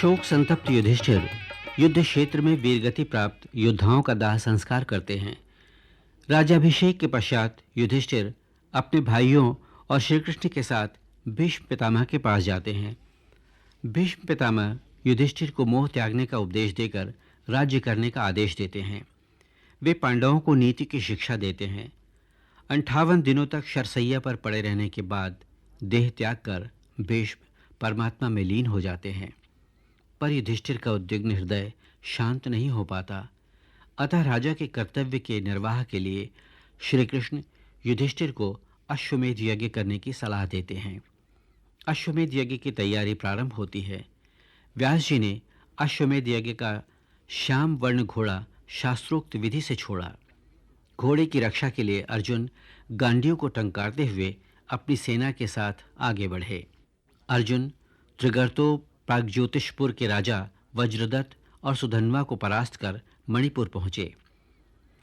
शोक संतप्त युधिष्ठिर युद्ध क्षेत्र में वीरगति प्राप्त योद्धाओं का दाह संस्कार करते हैं। राज्याभिषेक के पश्चात युधिष्ठिर अपने भाइयों और श्री कृष्ण के साथ भीष्म पितामह के पास जाते हैं। भीष्म पितामह युधिष्ठिर को मोह त्यागने का उपदेश देकर राज्य करने का आदेश देते हैं। वे पांडवों को नीति की शिक्षा देते हैं। 58 दिनों तक शरसैया पर पड़े रहने के बाद देह त्याग कर भीष्म परमात्मा में लीन हो जाते हैं। पर युधिष्ठिर का उद्विग्न हृदय शांत नहीं हो पाता। अतः राजा के कर्तव्य के निर्वाह के लिए श्री कृष्ण युधिष्ठिर को अश्वमेध यज्ञ करने की सलाह देते हैं। अश्वमेध यज्ञ की तैयारी प्रारंभ होती है। व्यास जी ने अश्वमेध यज्ञ का श्याम वर्ण घोड़ा शास्त्रोक्त विधि से छोड़ा। घोड़े की रक्षा के लिए अर्जुन गांडियों को टंकारते हुए अपनी सेना के साथ आगे बढ़े। अर्जुन त्रिगर्तो प्रागज्योतिषपुर के राजा वज्रदत्त और सुधन्वा को परास्त कर मणिपुर पहुंचे।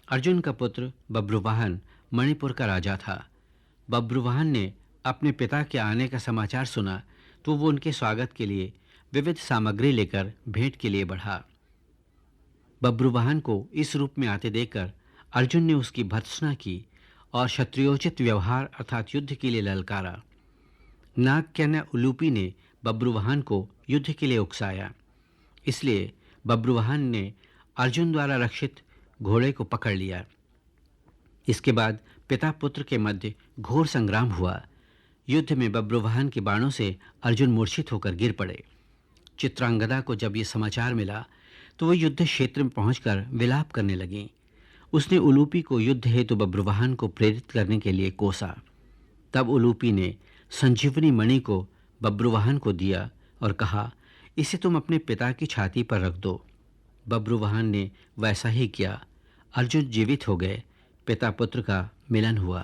अर्जुन का पुत्र बब्रुवाहन मणिपुर का राजा था। बब्रुवाहन ने अपने पिता के आने का समाचार सुना तो वो उनके स्वागत के लिए विविध सामग्री लेकर भेंट के लिए बढ़ा। बब्रुवाहन को इस रूप में आते देखकर अर्जुन ने उसकी भर्त्सना की और क्षत्रियोचित व्यवहार अर्थात युद्ध के लिए ललकारा। नागकन्या उलूपी ने बब्रुवाहन को युद्ध के लिए उकसाया। इसलिए बब्रुवाहन ने अर्जुन द्वारा रक्षित घोड़े को पकड़ लिया। इसके बाद पिता पुत्र के मध्य घोर संग्राम हुआ। युद्ध में बब्रुवाहन के बाणों से अर्जुन मूर्छित होकर गिर पड़े। चित्रांगदा को जब ये समाचार मिला तो वह युद्ध क्षेत्र में पहुंचकर विलाप करने लगी। उसने उलूपी को युद्ध हेतु बब्रुवाहन को प्रेरित करने के लिए कोसा। तब उलूपी ने संजीवनी मणि को बब्रुवाहन को दिया और कहा, इसे तुम अपने पिता की छाती पर रख दो। बब्रुवाहन ने वैसा ही किया। अर्जुन जीवित हो गए। पिता पुत्र का मिलन हुआ।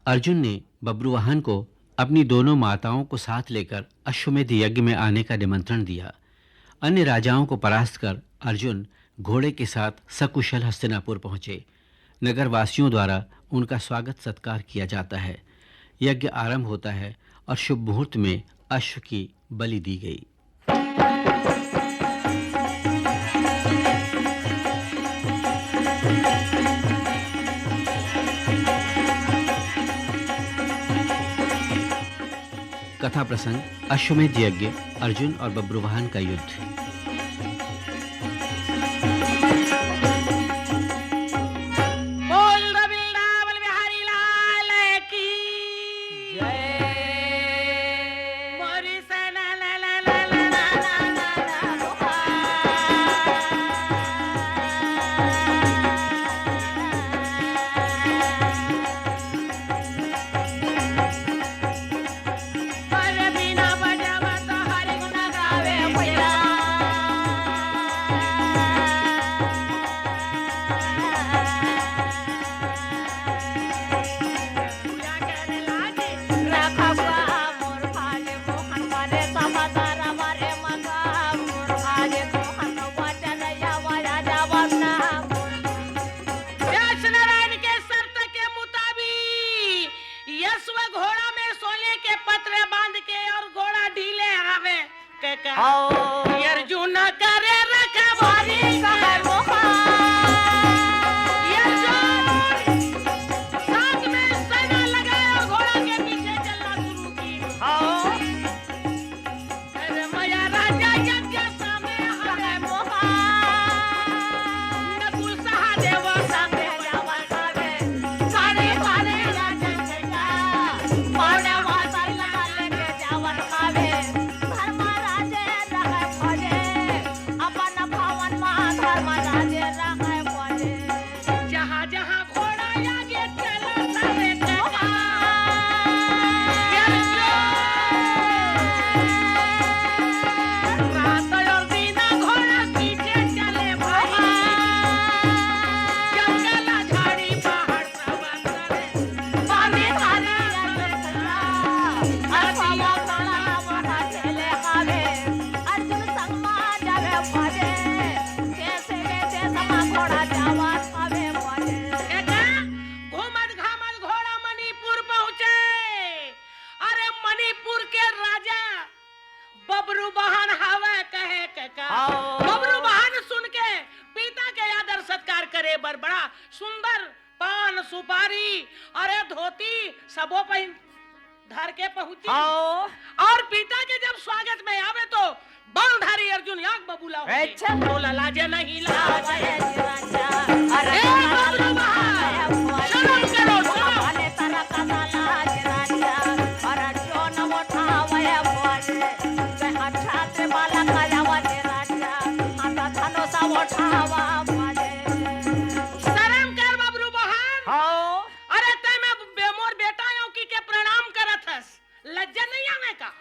अर्जुन ने बब्रुवाहन को अपनी दोनों माताओं को साथ लेकर अश्वमेध यज्ञ में आने का निमंत्रण दिया। अन्य राजाओं को परास्त कर अर्जुन घोड़े के साथ सकुशल हस्तिनापुर पहुंचे। नगरवासियों द्वारा उनका स्वागत सत्कार किया जाता है। यज्ञ आरंभ होता है और शुभ मुहूर्त में अश्व की बलि दी गई। कथा प्रसंग अश्वमेध यज्ञ, अर्जुन और बब्रुवाहन का युद्ध। अर्जुन करे रखवारी कर मोहा। साथ में सेना लगाए और घोड़ा के पीछे चलना शुरू की। अरे माया राजा यज्ञ सामने हरे मोहा। नकुल सहदेव सामने जावा खावे। सारे सारे राजा चला पौड़ा वाता लगा लेके जावन खावे। धर्म राजे रह खोजे अपन पावन मा धर्म सुपारी अरे धोती सबो पहन धर के पहुंची हाँ और पिता के जब स्वागत में आवे तो बालधारी अर्जुन आग बबूला हो गए। अच्छा। बोला लाजे नहीं लाजे अरे बबलू बहार शर्म करो शर्म। वाले तारा का लाज राजा अरे जो न उठावे बोले से अच्छा ते वाला काया वाले राजा आता थानो सा उठावा बोले शर्म कर बबलू बहार। हाँ अरे तै मैं बेमोर बेटा यो की के प्रणाम करत हस लज्जा नहीं आवे का।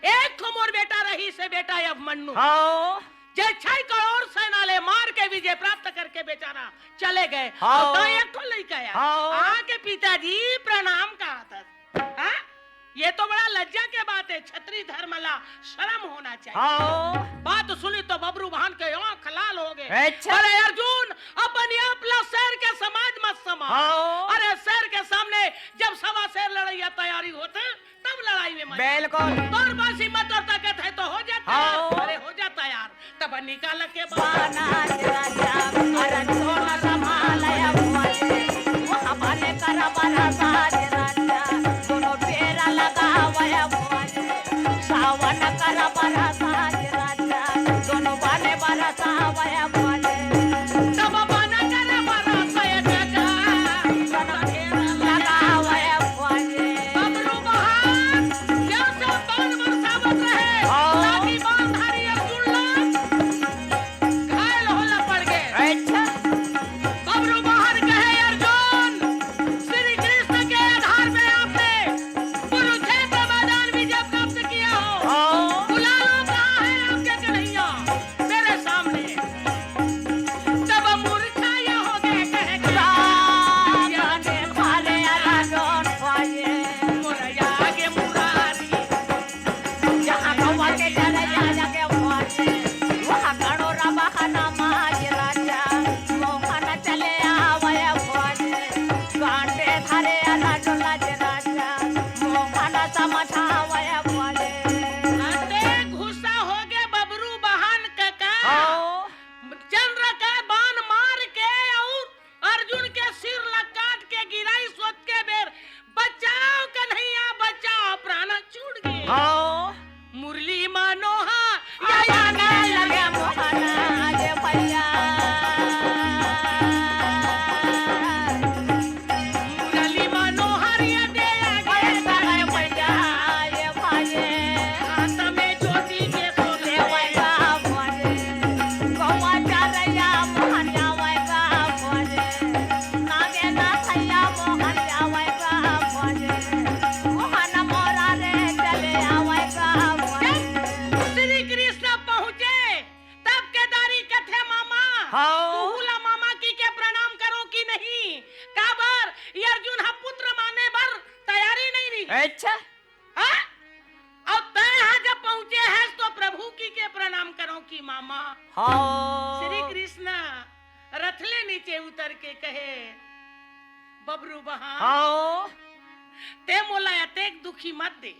एक तो मोर बेटा रही से बेटा अब मन्नू हाँ जे 6 करोड़ सेना ले मार के विजय प्राप्त करके बेचारा चले गए। हाँ। और तो एक तो लड़का आया हाँ। आके पिताजी प्रणाम कहा था। हाँ? ये तो बड़ा लज्जा के बात है। छत्री धर्मला शर्म होना चाहिए। हाँ बात सुनी तो बबरू बहन के आंख लाल हो गए। अच्छा। अरे अर्जुन अपन अपना शहर के समाज मत समा। हाँ। अरे शहर के सामने जब सवा शेर लड़ाई तैयारी होते तब लड़ाई में मजा। बिल्कुल तोर पास हिम्मत और ताकत है तो हो जाता हाँ। यार। अरे हो जाता यार तब निकाल के बाना राजा अरे जो न संभाले बोले वहाँ वाले करा बड़ा साज राजा दोनों फेरा लगावे बोले सावन करा बड़ा साज राजा दोनों वाले बड़ा सावे बोले तब बना करे बड़ा सयका लगावे बोले बबरू बहार जैसे बाण बरसावत रहे हाँ। ताकि बाणधारी अर्जुन लोग घायल होला पड़ गए। अच्छा बबरू बहार कहे अर्जुन श्री कृष्ण के आधार पे आपने कुरुक्षेत्र मैदान विजय प्राप्त किया हो। हाँ बुला लो कहाँ है आपके कन्हैया मेरे सामने। तब मूर्छा ये हो गए कहे जाने वाले राजन बोले मोरया आगे मुरारी जहाँ गवा के चले जाके बोले वहाँ गणोरा बहाना माज राजा मोहन चले आवे बोले कांटे धरे राजन लाज राजा मोहन समझावे बोले अरे गुस्सा हो गए बबरू बहन काका। हाँ चंद्र का बाण मार के और अर्जुन के सिर काट के गिराई सोच के बेर बचाओ कन्हैया बचाओ प्राण छूट गए। हाँ मुरली मनोहा या गाना लगे मोहन आगे भैया मुरली मनोहर ये दे बड़े आगे सारे भैया ये भाजे हाथ में ज्योति के सोने देवैया बोले गौवा चारैया मोहन जावैया बोले नागे ना थैया मोहन जावैया बोले मोहन मोरा रे चले आवैया बोले श्री कृष्ण पहुँचे तब केदारी कथे मामा हाँ। तू हुला मामा की के प्रणाम करो कि नहीं। काबर ये अर्जुन हम पुत्र माने बर तैयारी नहीं रही। अच्छा हाँ? और तय यहाँ जब पहुँचे हैं तो प्रभु की के प्रणाम करो कि मामा। हाँ श्री कृष्ण रथले नीचे उतर के कहे बबरू बहान हाँ ते मोला अतेक दुखी मत दे।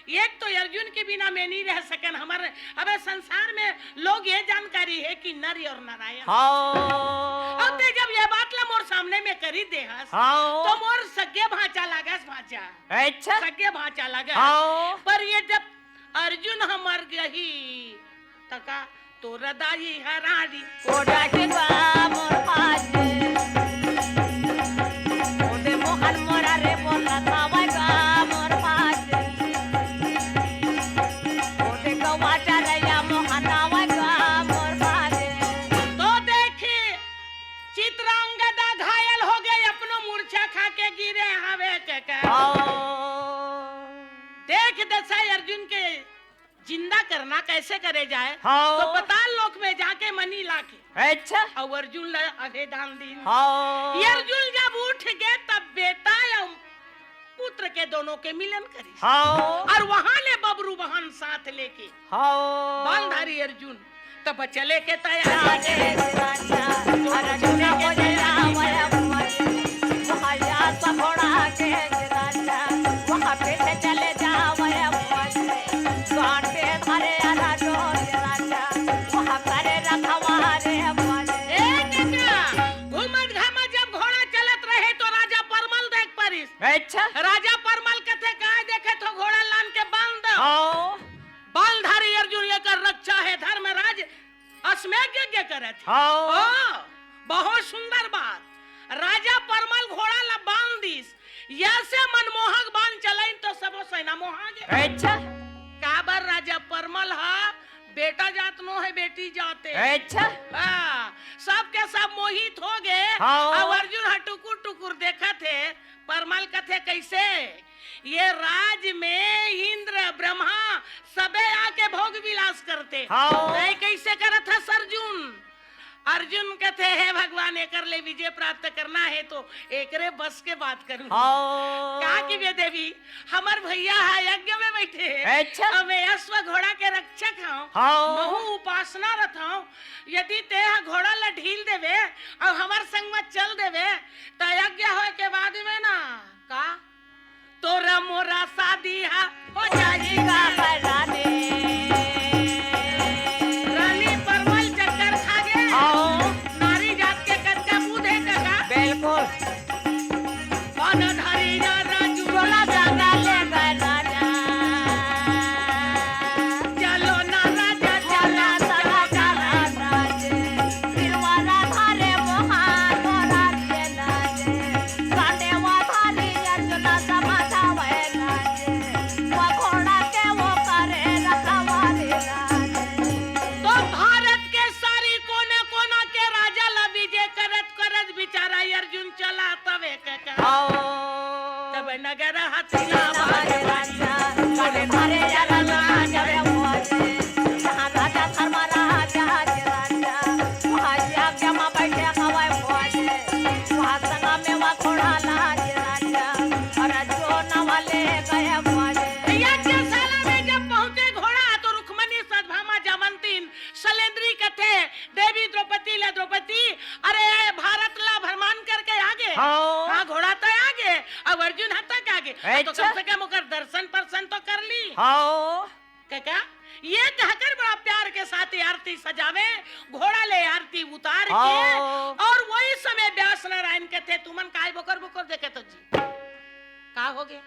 एक तो अर्जुन के बिना मैं नहीं रह सकन। हमारे अबे संसार में लोग ये जानकारी है कि नर और नारायण। हाँ अब ते जब ये बात ला मोर सामने में करी दे हस तो हाँ मोर सगे भाचा लागस भाचा अच्छा सगे भाचा लागस। हाँ पर ये जब अर्जुन हमर गही तका तो रदाई हराड़ी कोडा के मोर पाजे ओदे मोहन मोरा रे बोला थावा गा मोर पाजे ओदे गवा चारैया मोहन आवा गा मोर पाजे तो देखे चित्रांगदा घायल हो गए अपनो मूर्छा खा के गिरे हवे के देख दशा अर्जुन के जिंदा करना कैसे करे जाए। हाँ। तो पताल लोक में जाके मनी लाके अच्छा और अर्जुन ला अभे दान दी। हाँ ये अर्जुन जब उठ गए तब बेटा या पुत्र के दोनों के मिलन करी हाँ और वहां ले बबरू बहन साथ लेके हाँ बालधारी अर्जुन तब चले के तैयार राजे राजा अर्जुन को जावया बोले महाया सघोड़ा के राजा वहाँ पे से चले जावया बोले कांटे धरे राजो राजा वहाँ करे रखवारे बोले घूमत घामत जब घोड़ा चलत रहे तो राजा अश्वमेध यज्ञ करे थे। हाँ। ओ, बहुत सुंदर बात। राजा परमल घोड़ा ला बांध दिस, ऐसे मनमोहक बांध चलाइन तो सबो सेना मोहा गे। अच्छा काबर राजा परमल हा बेटा जात नो है, बेटी जाते। अच्छा हाँ, सब के सब मोहित हो गए। हाँ। अब अर्जुन टुकुर टुकुर देखा थे। परमल कथे कैसे ये राज में इंद्र ब्रह्मा सबे आके भोग विलास करते। हाँ। नहीं कैसे करत था अर्जुन? अर्जुन कहते है भगवान एकर ले विजय प्राप्त करना है तो एकरे बस के बात करूं। हाँ। कहा कि वे देवी हमार भैया है यज्ञ में बैठे हैं। अच्छा। अब मैं अश्व घोड़ा के रक्षक हूँ। हाँ। महू उपासना रथ हूँ। यदि ते घोड़ा ला ढील देवे और हमार संग में चल देवे तो यज्ञ होए के बाद में ना का तोरा मोरा शादी हो जाएगा। करा दे रानी परमल चक्कर खा गए। हाँ। नारी जात के कच्चा मुंह है काका। बिल्कुल पानाधारी या राजू चोला जागा ले राजा चलो ना राजा चला चला सगा राजे तिरवारा धारे मोहान मोरा रे नाजे काटे वा धारी अर्जुना समाधा वे नाजे वो घोड़ा के वो करे रखवारे राजे। तो भारत के सारी कोने कोना के राजा ला विजय करत करत बेचारा अर्जुन चला तवे काका। तब नगर हथिला हमारे राजा काटे धारे जरा राजा वे मोजे जहाँ राजा धर्मा राजा के राजा वहाँ यज्ञ में बैठे हवाई मोजे वहाँ संगा में वहाँ घोड़ा लाज राजा और जो नवाले गए मोजे। यज्ञशाला में जब पहुंचे घोड़ा तो रुक्मणी सद्भामा जामंतीन शैलेंद्री कथे देवी द्रौपदी ला द्रौपदी अरे भारत ला भ्रमण करके आगे। हाँ घोड़ा तो आगे अब अर्जुन हद तक आगे। तो अच्छा। कम से कम ओकर दर्शन परसन तो कर ली। हाँ काका ये कहकर बड़ा प्यार के साथ ये आरती सजावे घोड़ा ले आरती उतार के हाँ। और वही समय व्यास नारायण के थे तुमन काय बोकर बोकर देखे तो जी का हो गया?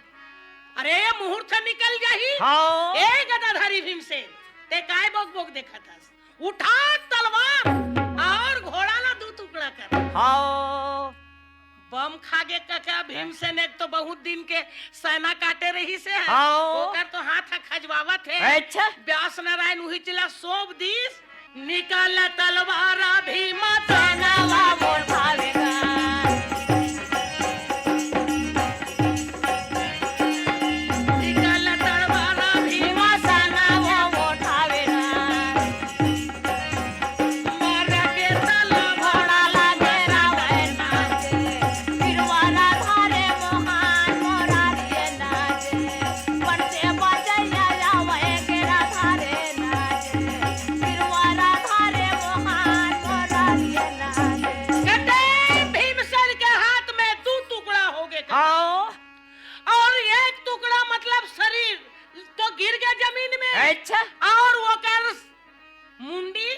अरे ये मुहूर्त निकल जाही। हाँ। ए गदाधारी भीमसेन ते काय बोक बोक देखा था? उठा तलवार और घोड़ा ला दो टुकड़ा कर। हाँ बम खागे काका भीमसेन एक तो बहुत दिन के सेना काटे रही से है। हाँ। ओकर तो हाथ खजवावत है। अच्छा व्यास नारायण वही चिला सोप दिस निकाल तलवारा भीमा सेना नवा मोर भावेगा निकाल तलवारा भीमा सेना वो उठावेगा मार के तलवार घोड़ा लागे रावे नाचे तिरवारा धारे मोहान मोरा रे नाचे बनते बजैया जावे केरा धारे नाचे तिरवारा धारे मोहान मोरा रे नाचे। कहते भीमसेन के हाथ में दो टुकड़ा हो गए हाँ और एक टुकड़ा मतलब शरीर तो गिर गया जमीन में अच्छा और वो कर मुंडी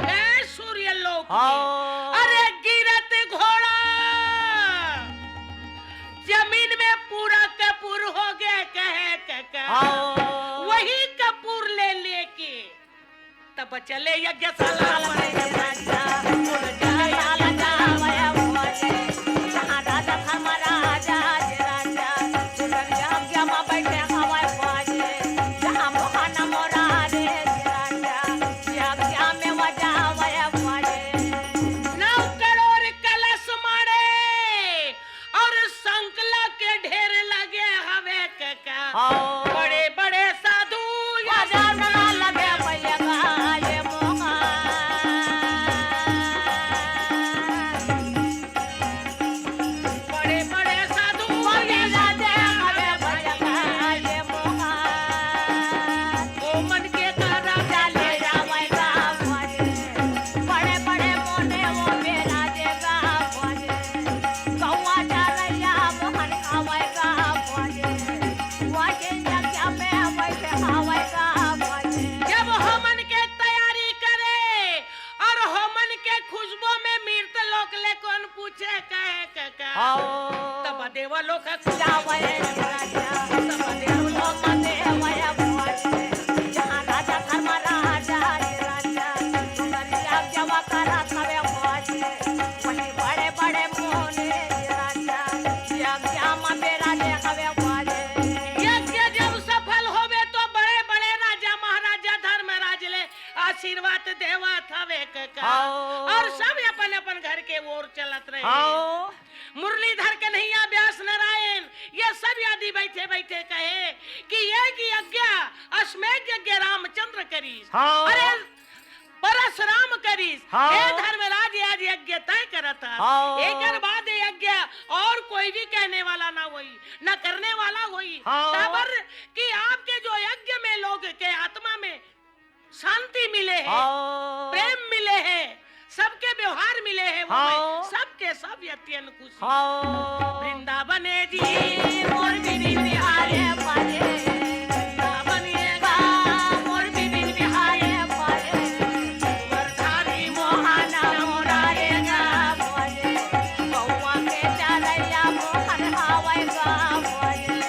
ए सूर्य लोक में। हाँ। अरे गिरत घोड़ा जमीन में पूरा कपूर हो गया कहे काका। हाँ। वही कपूर ले लेके तब चले यज्ञशाला में। राजा उड़ जा लाला जावया मोजे जहाँ राजा धर्म राजा जे राजा सुरग यज्ञ में बैठे हवाई मोजे जहाँ मोहन मोरा रे जे राजा यज्ञ में वजावया मोजे। 9 करोड़ कलश मारे और संकला के ढेर लगे हवे काका। हाँ। बड़े बड़े साधु बाजार में ना लगे भैया ये मोहन बड़े बड़े साधु बोले राजे हवे भैया ये मोहन ओ मन के तारा चले जावेगा मोजे बड़े बड़े मोने वो मेरा देगा मोजे कौवा चलैया मोहन खावेगा मोजे वाके यज्ञ में बैठे खावेगा मोजे। जब होमन के तैयारी करे और होमन के खुशबू में मृत लोक ले कौन पूछे कहे काका। हाँ। तब देवा लोक जावे राजा सब देव लोक देवया मोजे जहाँ राजा धर्म राजा जे राजा आशीर्वाद देवा था वे का हाँ। और सब अपन अपन घर के ओर चलत रहे। हाँ। मुरलीधर कन्हैया व्यास नारायण ये सब आदि बैठे बैठे कहे कि ये की यज्ञ अश्वमेध यज्ञ रामचंद्र करीस। हाँ। अरे परशुराम करीस। हाँ। हे धर्मराज आज यज्ञ तय करता। हाँ। एक बाद यज्ञ और कोई भी कहने वाला ना होई न करने वाला होई। हाँ। तबर कि आपके जो यज्ञ में लोग के आत्मा में शांति मिले है, हाँ। प्रेम मिले है, सबके व्यवहार मिले हैं, वो हाँ। सबके सब अत्यंत खुशी। हाँ। वृंदावन जी मोर बिबिन बिहारे पारे, वृंदावन मोर बिबिन बिहारे पारे, वरधारी मोहना मोरारे गा पारे, बउआ के चरैया मोहन हावै गा पारे,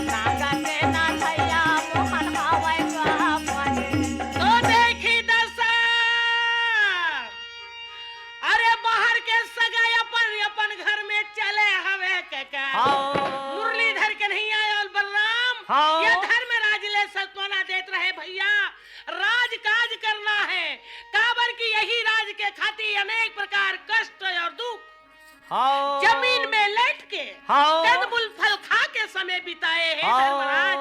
नागा के नाथैया मोहन हावै गा पारे। तो देखी दशा अरे बाहर के सगाई अपन अपन घर में चले हवे के हाँ। मुरलीधर कन्हैया और बलराम हाँ। ये धर्मराज ले सत्वना देत रहे भैया राज काज करना है काबर की यही राज के खातिर अनेक प्रकार कष्ट और दुख हाँ। जमीन में लेट के हाँ। कंदमूल फल खा के समय बिताए हैं हाँ। धर्मराज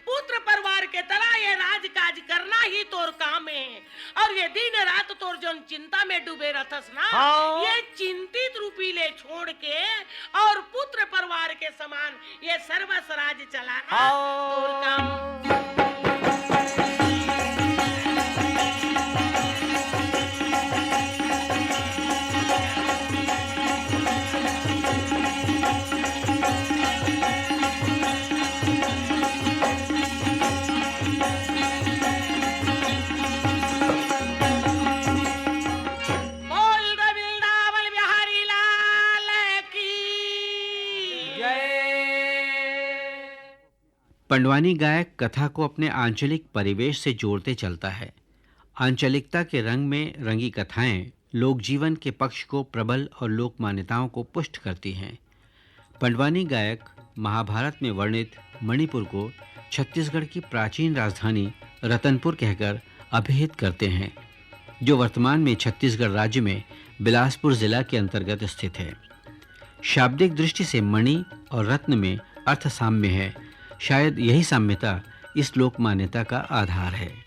पुत्र परिवार के तरह ये राज काज करना ही तोर काम है और ये दिन रात तोर जोन चिंता में डूबे रहतस ना हाँ। ये चिंतित रूपी ले छोड़ के और पुत्र परिवार के समान ये सर्वस राज चलाना हाँ। तोर काम। बोल वृंदावन बिहारी लाल की पंडवानी गायक कथा को अपने आंचलिक परिवेश से जोड़ते चलता है। आंचलिकता के रंग में रंगी कथाएं लोक जीवन के पक्ष को प्रबल और लोक मान्यताओं को पुष्ट करती हैं। पंडवानी गायक महाभारत में वर्णित मणिपुर को छत्तीसगढ़ की प्राचीन राजधानी रतनपुर कहकर अभिहित करते हैं, जो वर्तमान में छत्तीसगढ़ राज्य में बिलासपुर जिला के अंतर्गत स्थित है। शाब्दिक दृष्टि से मणि और रत्न में अर्थ साम्य है। शायद यही साम्यता इस लोक मान्यता का आधार है।